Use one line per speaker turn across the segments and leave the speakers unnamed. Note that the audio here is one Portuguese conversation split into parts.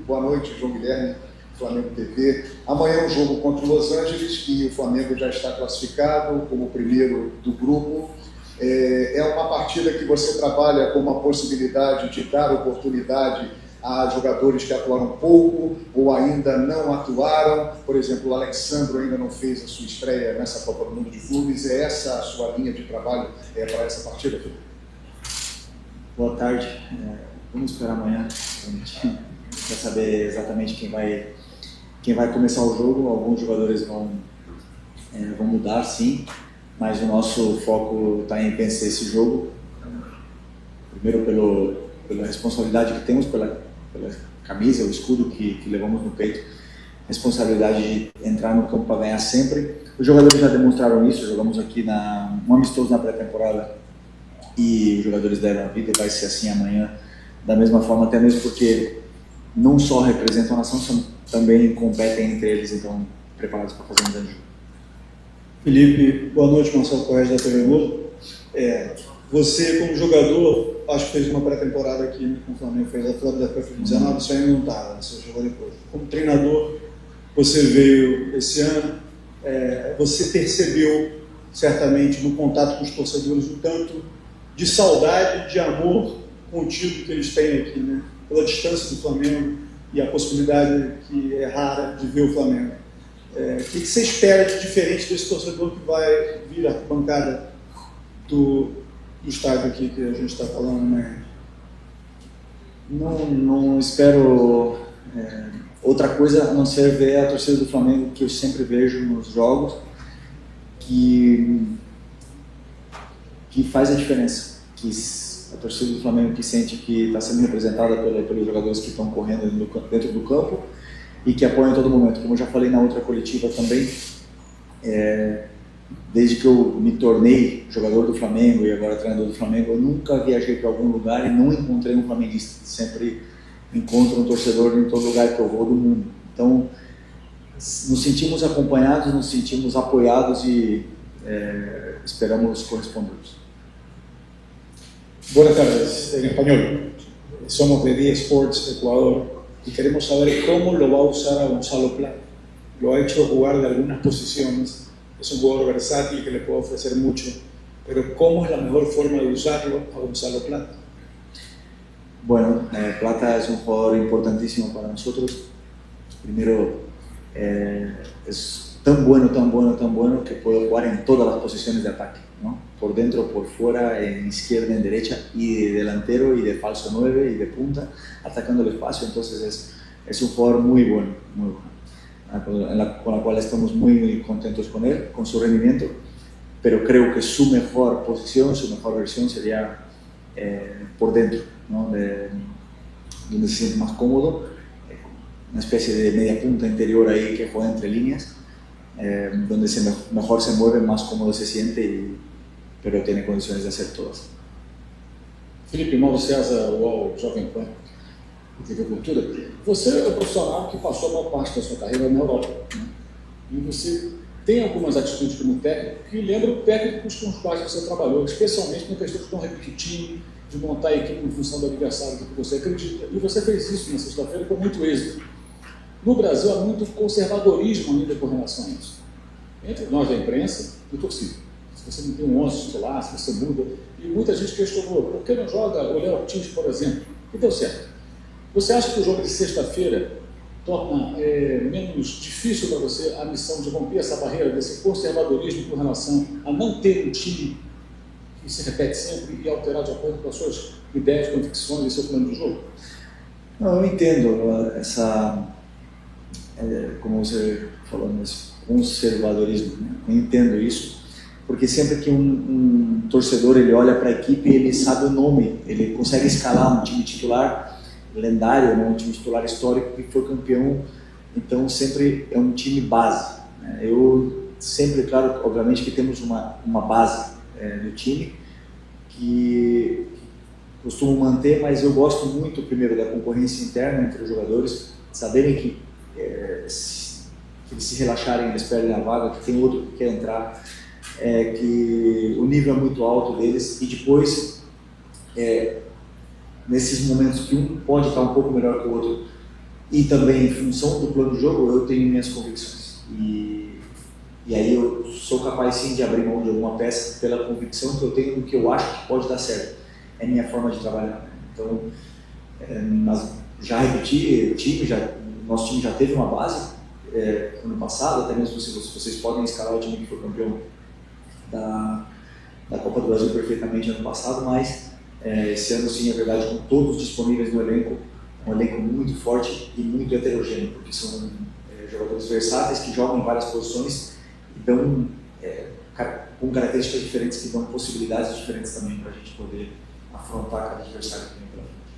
Boa noite, João Guilherme, Flamengo TV. Amanhã é um jogo contra o Los Angeles e o Flamengo já está classificado como o primeiro do grupo. É uma partida que você trabalha com uma possibilidade de dar oportunidade a jogadores que atuaram pouco ou ainda não atuaram. Por exemplo, o Alexandro ainda não fez a sua estreia nessa Copa do Mundo de Clubes. É essa a sua linha de trabalho para essa partida, Felipe?
Boa tarde. Vamos esperar amanhã para saber exatamente quem vai começar o jogo. Alguns jogadores vão mudar, sim, mas o nosso foco está em vencer esse jogo. Primeiro pela responsabilidade que temos, pela camisa, o escudo que levamos no peito, responsabilidade de entrar no campo para ganhar sempre. Os jogadores já demonstraram isso. Jogamos aqui um amistoso na pré-temporada e os jogadores deram a vida, e vai ser assim amanhã da mesma forma, até mesmo porque não só representam a nação, também competem entre eles, então preparados para fazer um grande jogo.
Felipe, boa noite, Marcelo Correia da TV Globo. Você, como jogador, acho que fez uma pré-temporada aqui com o Flamengo, fez a Flávia da PF19, isso aí não estava, você jogou depois. Como treinador, você veio esse ano, você percebeu certamente no contato com os torcedores o tanto de saudade, de amor contigo que eles têm aqui, né? Pela distância do Flamengo e a possibilidade que é rara de ver o Flamengo. O que você espera de diferente desse torcedor que vai vir à bancada do estádio aqui que a gente está falando, né?
Não espero outra coisa a não ser ver a torcida do Flamengo que eu sempre vejo nos jogos, que faz a diferença, que a torcida do Flamengo que sente que está sendo representada pelos jogadores que estão correndo dentro do campo e que apoiam em todo momento. Como eu já falei na outra coletiva também, desde que eu me tornei jogador do Flamengo e agora treinador do Flamengo, eu nunca viajei para algum lugar e não encontrei um flamenguista. Sempre encontro um torcedor em todo lugar que eu vou do mundo. Então, nos sentimos acompanhados, nos sentimos apoiados e esperamos corresponder.
Buenas tardes, en español. Somos de D Sports Ecuador y queremos saber cómo lo va a usar a Gonzalo Plata. Lo ha hecho jugar de algunas posiciones, es un jugador versátil que le puede ofrecer mucho, pero ¿cómo es la mejor forma de usarlo a Gonzalo Plata?
Bueno, Plata es un jugador importantísimo para nosotros. Primero, es tan bueno que puede jugar en todas las posiciones de ataque, ¿no? Por dentro, por fuera, en izquierda, en derecha, y de delantero, y de falso 9, y de punta, atacando el espacio. Entonces es un jugador muy bueno, con la cual estamos muy contentos con él, con su rendimiento, pero creo que su mejor posición, su mejor versión sería por dentro, ¿no? Donde se siente más cómodo, una especie de media punta interior ahí que juega entre líneas, donde mejor se mueve, más cómodo se siente, pero tiene condições de hacer todas.
Felipe, Mauro César, UOL, Jovem Pan, TV Cultura. Você é um profissional que passou a maior parte da sua carreira na Europa, né? E você tem algumas atitudes como técnico que lembram técnicos com os quais você trabalhou, especialmente na questão de não repetir time, de montar a equipe em função do adversário que você acredita. E você fez isso na sexta-feira com muito êxito. No Brasil há muito conservadorismo ainda com relação a isso, entre nós da imprensa e torcida. Se você não tem um 11 titular, se você muda, e muita gente questionou, por que não joga o Léo Ortiz, por exemplo? E deu certo. Você acha que o jogo de sexta-feira torna menos difícil para você a missão de romper essa barreira desse conservadorismo com relação a não ter um time que se repete sempre e alterar de acordo com as suas ideias, convicções e seu plano de jogo?
Não, eu entendo essa, como você falou, nesse conservadorismo, né? Eu entendo isso, porque sempre que um torcedor ele olha para a equipe, ele sabe o nome, ele consegue escalar um time titular lendário, né? Um time titular histórico que foi campeão, então sempre é um time base, né? Eu sempre, claro, obviamente que temos uma base do time que costumo manter, mas eu gosto muito primeiro da concorrência interna entre os jogadores, saberem que se eles se relaxarem, eles perdem a vaga, que tem outro que quer entrar, que o nível é muito alto deles, e depois nesses momentos que um pode estar um pouco melhor que o outro, E também, em função do plano de jogo, eu tenho minhas convicções. E aí eu sou capaz sim de abrir mão de alguma peça pela convicção que eu tenho do que eu acho que pode dar certo. É minha forma de trabalhar. Então, já repeti, nosso time já teve uma base ano passado, até mesmo se vocês podem escalar o time que foi campeão da Copa do Brasil perfeitamente ano passado, mas esse ano sim, é verdade, com todos disponíveis no elenco, um elenco muito forte e muito heterogêneo, porque são jogadores versáteis que jogam em várias posições e dão com características diferentes que dão possibilidades diferentes também para a gente poder afrontar cada adversário que vem pela frente.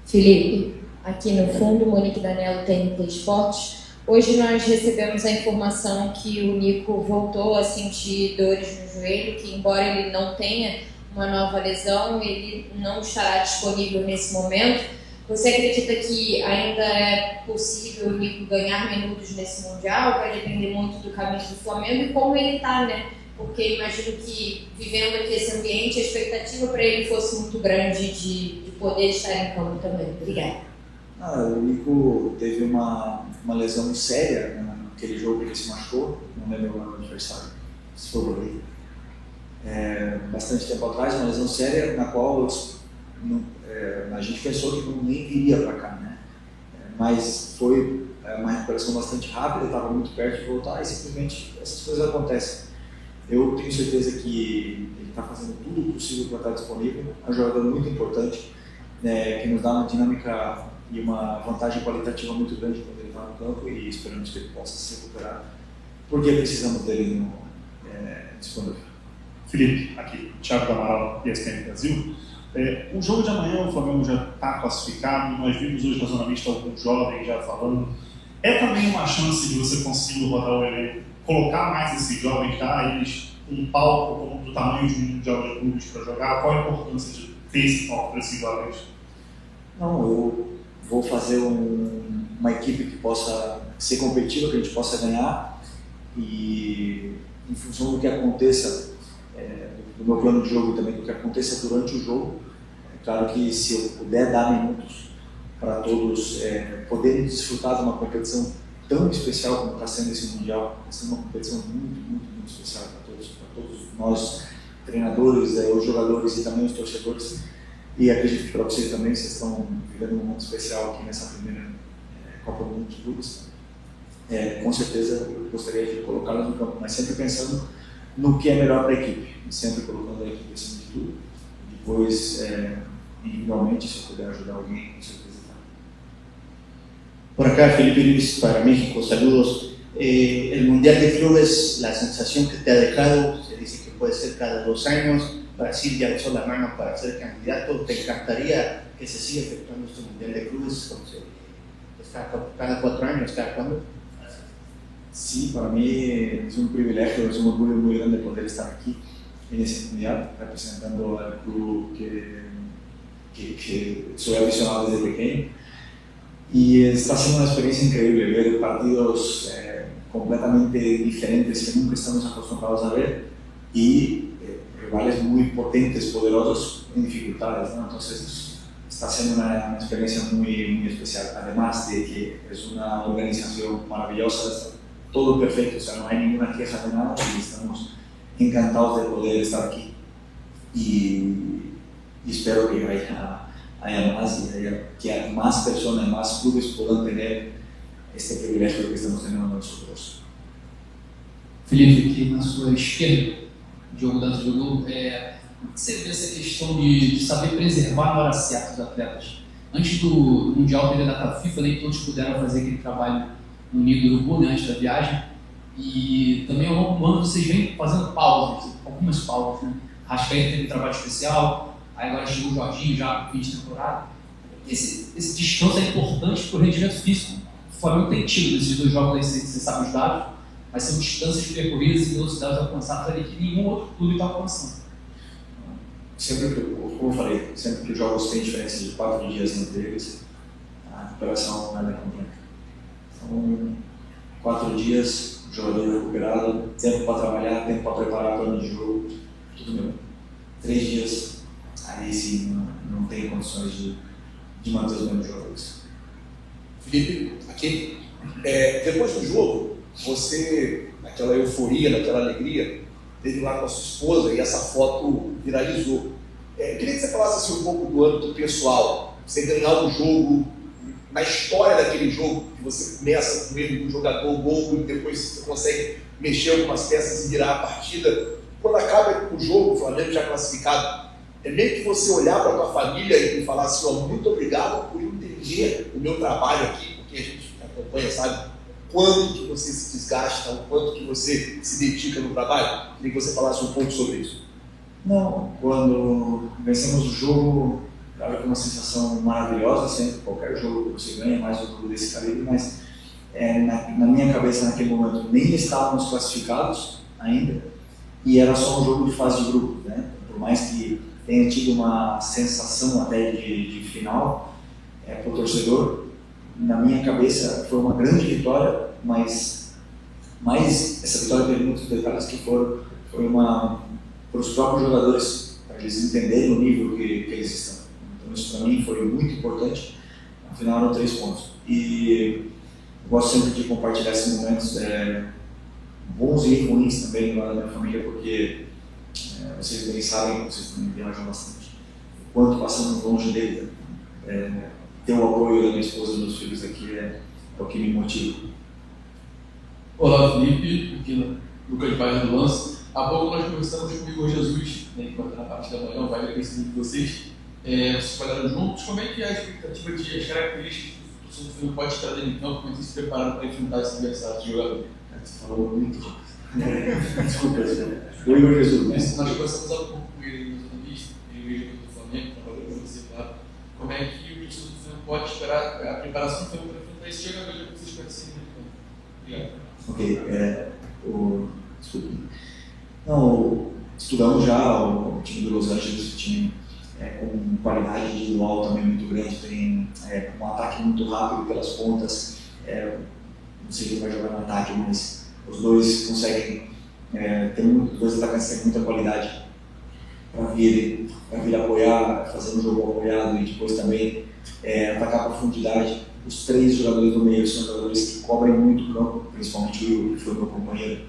Felipe, aqui no fundo, Monique Danello, TNT Esportes. Hoje nós recebemos a informação que o Nico voltou a sentir dores no joelho, que embora ele não tenha uma nova lesão, ele não estará disponível nesse momento. Você acredita que ainda é possível o Nico ganhar minutos nesse Mundial? Vai depender muito do caminho do Flamengo e como ele está, né? Porque imagino que, vivendo aqui esse ambiente, a expectativa para ele fosse muito grande de poder estar em campo também. Obrigada.
O Nico teve uma lesão séria naquele jogo que ele se machucou, não lembro o adversário, se for o Rio. Bastante tempo atrás, uma lesão séria na qual a gente pensou que não nem viria para cá, né? Mas foi uma recuperação bastante rápida, estava muito perto de voltar e simplesmente essas coisas acontecem. Eu tenho certeza que ele está fazendo tudo o possível para estar disponível, é um jogador muito importante, que nos dá uma dinâmica e uma vantagem qualitativa muito grande quando ele está no campo e esperamos que ele possa se recuperar, porque precisamos dele disponível.
Felipe, aqui, Thiago Amaral, ESPN Brasil. O jogo de amanhã, o Flamengo já está classificado, nós vimos hoje na Zona Mista alguns jovens já falando. É também uma chance de você conseguir rodar o elenco, colocar mais esses jovens, dar eles um palco como do tamanho de um Mundial de Clubes para jogar? Qual a importância de ter esse palco para esses jovens?
Não, eu vou fazer uma equipe que possa ser competitiva, que a gente possa ganhar e em função do que aconteça, do meu plano de jogo e também do que aconteça durante o jogo, é claro que se eu puder dar minutos para todos poderem desfrutar de uma competição tão especial como está sendo esse Mundial, está sendo uma competição muito, muito, muito especial para todos nós, treinadores, os jogadores e também os torcedores. E acredito que para vocês também, vocês estão vivendo um momento especial aqui nessa primeira Copa do Mundo dos Clubes. Com certeza eu gostaria de colocá-los no campo, mas sempre pensando no que é melhor para a equipe, sempre colocando a equipe acima de tudo. Depois, individualmente, se eu puder ajudar alguém, com certeza.
Por acá, Felipe Luis para México, saludos. El Mundial de Clubes, la sensación que te ha dejado, se dice que puede ser cada 2 años. Brasil ya alzó la mano para ser candidato. ¿Te encantaría que se siga efectuando este Mundial de Clubes? Cada 4 años, cada cuándo?
Sí, para mí es un privilegio, es un orgullo muy grande poder estar aquí en ese Mundial, representando al club que soy aficionado desde pequeño. Y está siendo una experiencia increíble ver partidos completamente diferentes que nunca estamos acostumbrados a ver y rivales muy potentes, poderosos en dificultades, ¿no? Entonces está siendo una experiencia muy, muy especial, además de que es una organización maravillosa, está todo perfecto, o sea, no hay ninguna queja de nada y estamos encantados de poder estar aquí y espero que haya más y que más personas, más clubes puedan tener este privilegio que estamos teniendo nosotros.
Felipe, aqui na sua esquerda, Diogo da Zulu, você vê essa questão de saber preservar na hora certa os atletas. Antes do Mundial teve a data FIFA, nem todos puderam fazer aquele trabalho no Nido do Urubu, né, antes da viagem. E também ao longo do ano vocês vêm fazendo pausas, algumas pausas, né? Rascaeta teve um trabalho especial, aí agora chegou o Jorginho já no fim de temporada. Esse descanso é importante para o rendimento físico. O Flamengo tem tido nesses 2 jogos aí, você sabe os dados, mas são distâncias percorridas e velocidades alcançadas ali que nenhum outro clube está alcançando.
Sempre que, como eu falei, sempre que os jogos têm diferença de 4 dias entre eles, a recuperação não é completa. Então, 4 dias, o jogador recuperado, tempo para trabalhar, tempo para preparar o plano de jogo, tudo mesmo. 3 dias, aí sim não tem condições de manter os mesmos jogadores.
Felipe, aqui, depois do jogo, você, naquela euforia, naquela alegria, teve lá com a sua esposa e essa foto viralizou. Eu queria que você falasse assim, um pouco do âmbito pessoal. Você ganhar um jogo, na história daquele jogo, que você começa com ele, um jogador, gol, e depois você consegue mexer algumas peças e virar a partida. Quando acaba o jogo, o Flamengo já classificado, é meio que você olhar para a tua família e falar assim, ó, muito obrigado por entender o meu trabalho aqui, porque a gente acompanha, sabe, quanto que você se desgasta, o quanto que você se dedica no trabalho. Queria que você falasse um pouco sobre isso.
Não, quando vencemos o jogo, claro que é uma sensação maravilhosa, sempre, qualquer jogo que você ganha, mais um jogo desse calibre, mas na minha cabeça naquele momento nem estávamos classificados ainda, e era só um jogo de fase de grupo, né? Por mais que tenha tido uma sensação até de final para o torcedor, na minha cabeça foi uma grande vitória, mas essa vitória teve muitos detalhes que foi para os próprios jogadores, para eles entenderem o nível que eles estão. Então isso para mim foi muito importante. Afinal eram 3 pontos. E eu gosto sempre de compartilhar esses momentos bons e ruins também lá da minha família, porque vocês bem sabem, vocês também viajam bastante, o quanto passamos longe dele. Ter o apoio da minha esposa e dos meus filhos aqui é o que me motiva.
Olá, Felipe, aqui no Lucas Bairro do Lance. Há pouco nós conversamos com o Igor Jesus, né, enquanto na parte da manhã, vai conhecer de vocês. Vocês trabalharam juntos. Como é que é a expectativa de as características que o Felipe pode estar dentro de campo, como é que se preparando para enfrentar esse adversário de jogador?
Você falou muito. Desculpa, o Igor Jesus.
Nós conversamos há pouco com ele no jornalista, ele veio do Flamengo, trabalhou com você, claro. Como é que o time do Flamengo pode esperar a preparação do Flamengo para enfrentar esse jogador que vocês conhecem dentro de campo?
Ok, desculpe. Não, estudamos já o time do Los Angeles, o time com qualidade individual também muito grande, tem um ataque muito rápido pelas pontas, não sei quem vai jogar no ataque, mas os dois conseguem, os dois atacantes têm muita qualidade para vir apoiar, fazer um jogo apoiado e depois também atacar a profundidade. Os 3 jogadores do meio são jogadores que cobrem muito o campo, principalmente o Igor, que foi meu companheiro.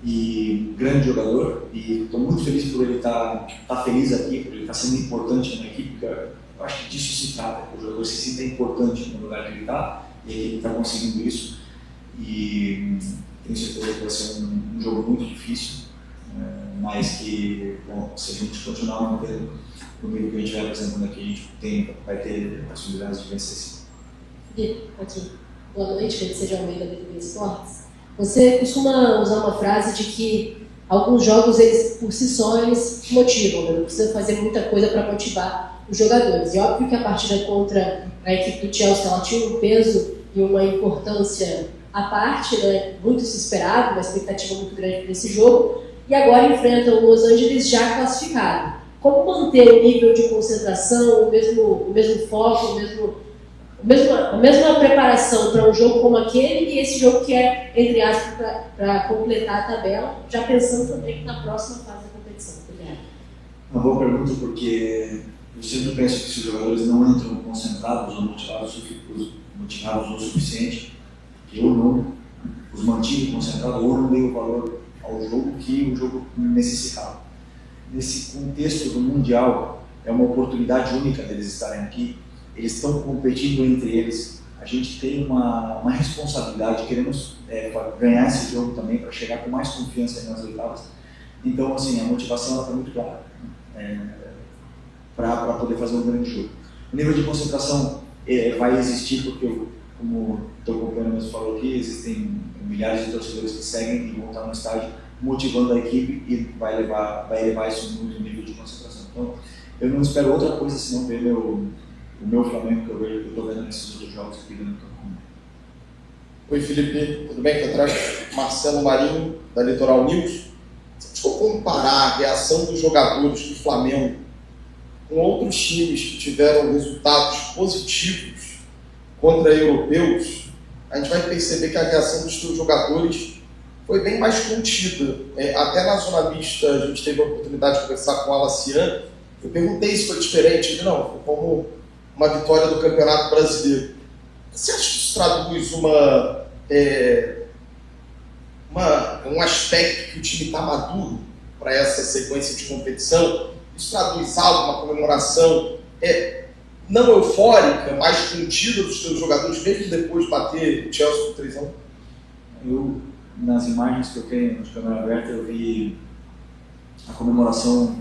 E grande jogador, e estou muito feliz por ele estar feliz aqui, por ele estar sendo importante na equipe, porque eu acho que disso se trata, que o jogador se sinta importante no lugar que ele está, e ele está conseguindo isso, e tenho certeza que vai ser um jogo muito difícil, mas que, bom, se a gente continuar mantendo o nível que a gente vai apresentando aqui, a gente vai ter possibilidades de vencer sim.
Felipe, aqui. Boa noite, Felipe Almeida, da TV Esportes. Você costuma usar uma frase de que alguns jogos, eles por si só, eles motivam, né? Não precisa fazer muita coisa para motivar os jogadores. E óbvio que a partida contra a equipe do Chelsea, ela tinha um peso e uma importância à parte, né? Muito se esperava, uma expectativa muito grande para esse jogo, e agora enfrenta o Los Angeles já classificado. Como manter o nível de concentração, o mesmo foco, a mesma preparação para um jogo como aquele e esse jogo que é, entre aspas, para completar a tabela, já pensando também na próxima fase da competição. Obrigada.
Uma boa pergunta, porque eu sempre penso que se os jogadores não entram concentrados ou motivados o suficiente, que eu não os mantive concentrados ou não dei o valor ao jogo que o jogo necessitava. Nesse contexto do Mundial, é uma oportunidade única deles estarem aqui. Eles estão competindo entre eles. A gente tem uma responsabilidade, queremos ganhar esse jogo também para chegar com mais confiança nas oitavas. Então, assim, a motivação está muito clara para poder fazer um grande jogo. O nível de concentração vai existir porque, como o teu companheiro mesmo falou aqui, existem milhares de torcedores que seguem e vão estar no estádio motivando a equipe e vai levar isso muito no nível de concentração. Então, eu não espero outra coisa senão ver o meu Flamengo que eu estou vendo nesses outros jogos aqui dentro do campo.
Oi, Felipe, tudo bem? Aqui atrás, Marcelo Marinho, da Litoral News. Se for comparar a reação dos jogadores do Flamengo com outros times que tiveram resultados positivos contra europeus, a gente vai perceber que a reação dos seus jogadores foi bem mais contida. Até na zona mista, a gente teve a oportunidade de conversar com o Alacian. Eu perguntei se foi diferente. Ele não, foi como uma vitória do Campeonato Brasileiro. Você acha que traduz um aspecto que o time está maduro para essa sequência de competição? Isso traduz algo, uma comemoração não eufórica, mas contida dos seus jogadores, mesmo depois de bater o Chelsea por 3-1?
Eu, nas imagens que eu tenho de câmera aberta, eu vi a comemoração,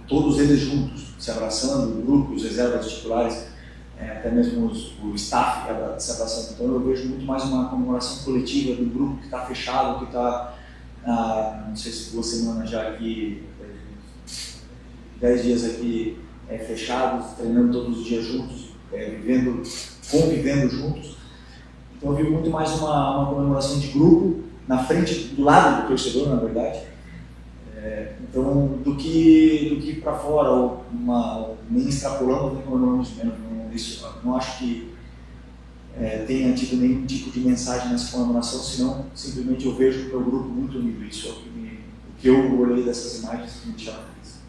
todos eles juntos, se abraçando, o grupo, os reservas, os titulares, até mesmo o staff se abraçando. Então eu vejo muito mais uma comemoração coletiva do grupo que está fechado, que está, não sei se 2 semanas já aqui, 10 dias aqui fechados, treinando todos os dias juntos, convivendo juntos. Então eu vi muito mais uma comemoração de grupo, na frente, do lado do torcedor, na verdade. Então, do que para fora, ou nem extrapolando, nem comemoramos menos. Não acho que tenha tido nenhum tipo de mensagem nessa comemoração, senão simplesmente eu vejo o meu grupo muito unido. Isso é o que eu olhei dessas imagens que me deixaram feliz.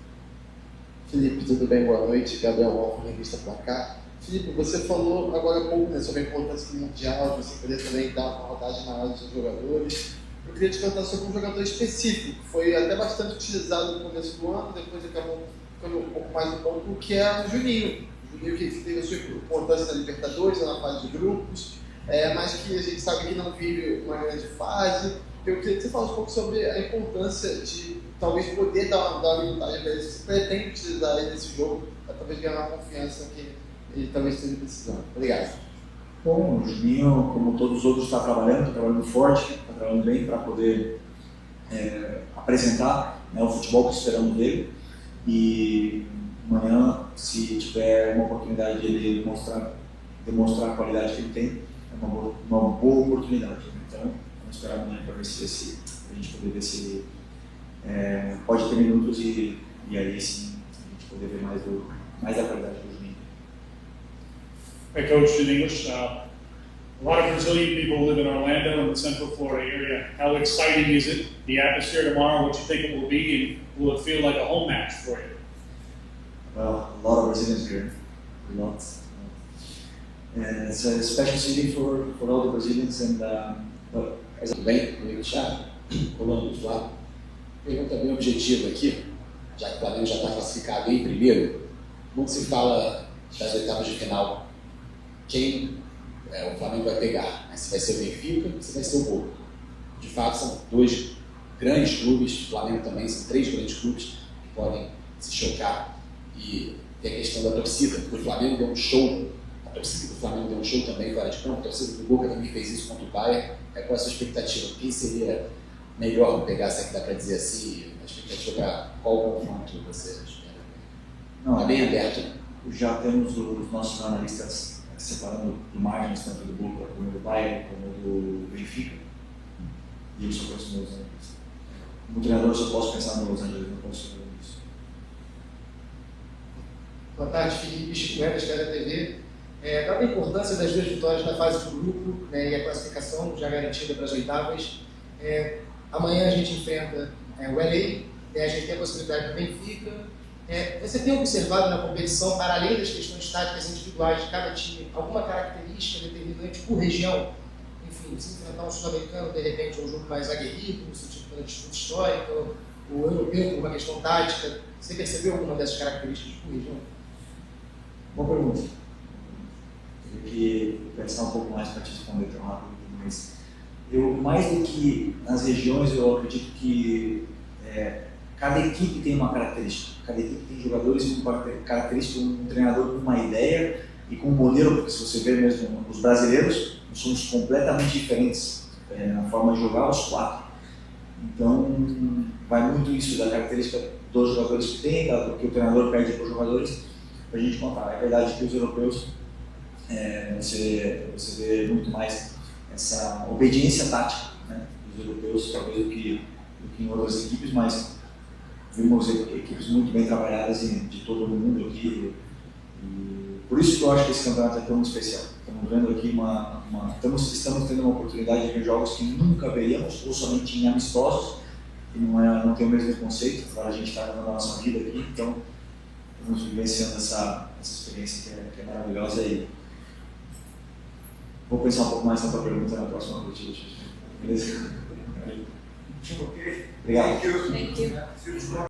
Felipe, tudo bem? Boa noite. Gabriel Wolff, revista Placar. Felipe, você falou agora há pouco sobre a importância do Mundial, de você poder também dar uma rodagem maior dos seus jogadores. Eu queria te perguntar sobre um jogador específico, que foi até bastante utilizado no começo do ano, depois acabou ficando um pouco mais no ponto, que é o Juninho. O Juninho que teve a sua importância na Libertadores, na fase de grupos, mas que a gente sabe que não vive uma grande fase. Eu queria que você falasse um pouco sobre a importância de talvez poder dar uma minutagem para ele, se você pretende utilizar ele nesse jogo, para talvez ganhar uma confiança que ele talvez esteja precisando. Obrigado.
Bom, o Juninho, como todos os outros, está trabalhando forte, está trabalhando bem para poder apresentar o futebol que esperamos dele. E amanhã, se tiver uma oportunidade de ele demonstrar a qualidade que ele tem, é uma boa oportunidade. Então, vamos esperar amanhã para ver se a gente poder ver se ele pode ter minutos e aí sim a gente poder ver mais da qualidade do Juninho.
Hey, Coach, in English. A lot of Brazilian people live in Orlando and the Central Florida area. How exciting is it? The atmosphere tomorrow, what you think it will be, and will it feel like a home match for you?
Well, a lot of Brazilians here. Lots. And it's a special city for all the Brazilians.
Tudo bem? Comigo, Thiago? Rolando do lado. Pergunta bem objetiva aqui, já que o Flamengo já está classificado em primeiro. Muito se fala das etapas de final. Quem o Flamengo vai pegar? Se vai ser o Benfica, se vai ser o Boca. De fato, são 2 grandes clubes, o Flamengo também, são 3 grandes clubes que podem se chocar. E tem a questão da torcida, porque o Flamengo deu um show, a torcida do Flamengo deu um show também fora de campo, a torcida do Boca também fez isso contra o Bayern. Qual é a sua expectativa? Quem seria melhor pegar, se é que dá para dizer assim, a expectativa para qual confronto você espera?
Não,
está bem aberto, né?
Já temos os nossos analistas separando imagens tanto do Boca como do Bayern, como do Benfica. E eu só conheço meus analistas. Como treinador, eu só posso pensar nos Los Angeles, não posso fazer isso.
Boa tarde, Felipe Chico Eves, da TV. Dada a importância das 2 vitórias na fase do grupo, e a classificação já garantida para as oitavas, amanhã a gente enfrenta o LA, a gente tem a possibilidade do Benfica. Você tem observado na competição, para além das questões táticas individuais de cada time, alguma característica determinante por região? Enfim, se enfrentar um sul-americano, de repente, um jogo mais aguerrido, no sentido da disputa histórica, o europeu por uma questão tática, você percebeu alguma dessas características por região?
Boa pergunta. Teria que pensar um pouco mais para te responder tão rápido, mas mais do que nas regiões, eu acredito que cada equipe tem uma característica, cada equipe tem jogadores com uma característica, um treinador com uma ideia e com um modelo, porque se você ver mesmo os brasileiros, nós somos completamente diferentes na forma de jogar os 4. Então, vai muito isso da característica dos jogadores que tem, do que o treinador pede para os jogadores, para a gente contar. É verdade que os europeus, você vê muito mais essa obediência tática, né, dos europeus, talvez do que em outras equipes, mas vimos equipes muito bem trabalhadas de todo o mundo aqui. E por isso que eu acho que esse campeonato é tão especial. Estamos vendo aqui estamos tendo uma oportunidade de ver jogos que nunca veríamos, ou somente em amistosos, e não tem o mesmo conceito. Agora a gente está vivendo a nossa vida aqui, então estamos vivenciando essa experiência que é maravilhosa. E Vou pensar um pouco mais na tua pergunta na próxima coletiva. Beleza? Obrigado.
Thank you.